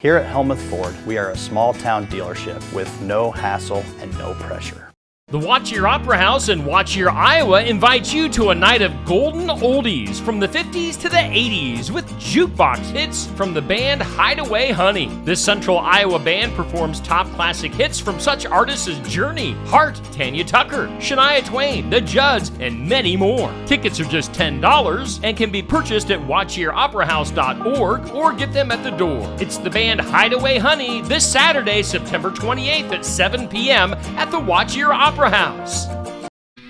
Here at Helmuth Ford, we are a small-town dealership with no hassle and no pressure. The Watch Your Opera House in Watch Your, Iowa invites you to a night of golden oldies from the 50s to the 80s with jukebox hits from the band Hideaway Honey. This Central Iowa band performs top classic hits from such artists as Journey, Heart, Tanya Tucker, Shania Twain, The Judds, and many more. Tickets are just $10 and can be purchased at watchyyouroperahouse.org or get them at the door. It's the band Hideaway Honey this Saturday, September 28th at 7 p.m. at the Watch Your Opera House.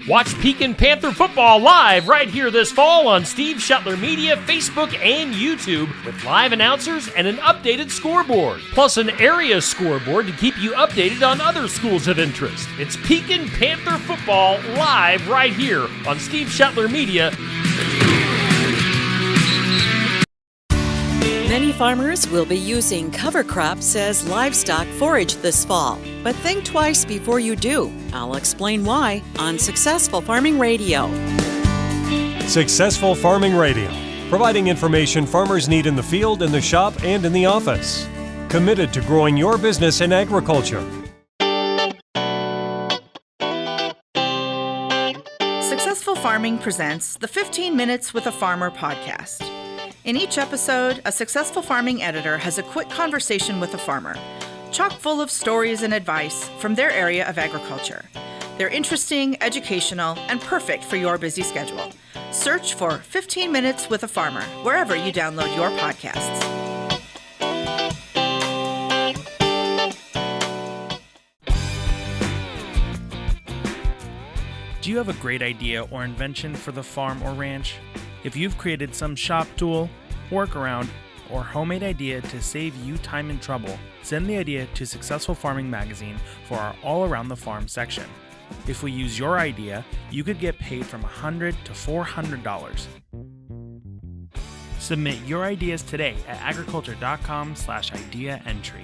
Watch Pekin Panther football live right here this fall on Steve Shetler Media, Facebook, and YouTube with live announcers and an updated scoreboard, plus an area scoreboard to keep you updated on other schools of interest. It's Pekin Panther football live right here on Steve Shetler Media. Many farmers will be using cover crops as livestock forage this fall, but think twice before you do. I'll explain why on Successful Farming Radio. Successful Farming Radio, providing information farmers need in the field, in the shop, and in the office. Committed to growing your business in agriculture. Successful Farming presents the 15 Minutes with a Farmer podcast. In each episode, a successful farming editor has a quick conversation with a farmer, chock full of stories and advice from their area of agriculture. They're interesting, educational, and perfect for your busy schedule. Search for 15 Minutes with a Farmer wherever you download your podcasts. Do you have a great idea or invention for the farm or ranch? If you've created some shop tool, workaround, or homemade idea to save you time and trouble, send the idea to Successful Farming Magazine for our All Around the Farm section. If we use your idea, you could get paid from $100 to $400. Submit your ideas today at agriculture.com/idea entry.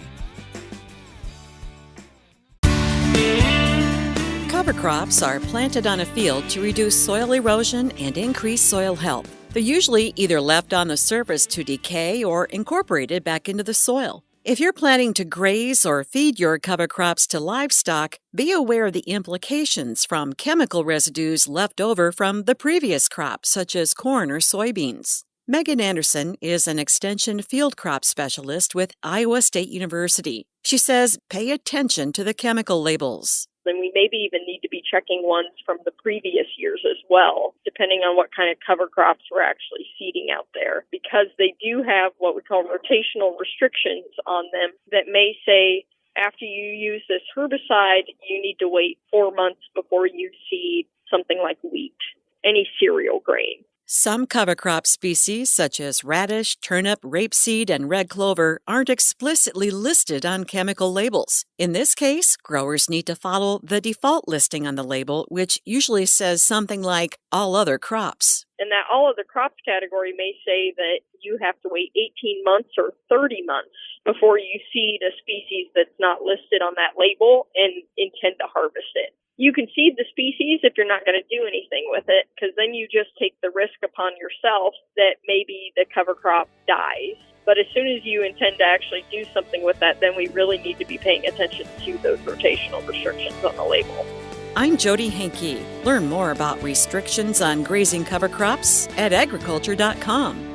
Cover crops are planted on a field to reduce soil erosion and increase soil health. They're usually either left on the surface to decay or incorporated back into the soil. If you're planning to graze or feed your cover crops to livestock, be aware of the implications from chemical residues left over from the previous crop, such as corn or soybeans. Megan Anderson is an extension field crop specialist with Iowa State University. She says pay attention to the chemical labels. And we maybe even need to be checking ones from the previous years as well, depending on what kind of cover crops we're actually seeding out there, because they do have what we call rotational restrictions on them that may say after you use this herbicide, you need to wait 4 months before you seed something like wheat, any cereal grain. Some cover crop species, such as radish, turnip, rapeseed, and red clover, aren't explicitly listed on chemical labels. In this case, growers need to follow the default listing on the label, which usually says something like all other crops. And that all other crops category may say that you have to wait 18 months or 30 months before you seed a species that's not listed on that label and intend to harvest it. You can seed the species if you're not going to do anything with it, because then you just take the risk upon yourself that maybe the cover crop dies. But as soon as you intend to actually do something with that, then we really need to be paying attention to those rotational restrictions on the label. I'm Jody Henke. Learn more about restrictions on grazing cover crops at agriculture.com.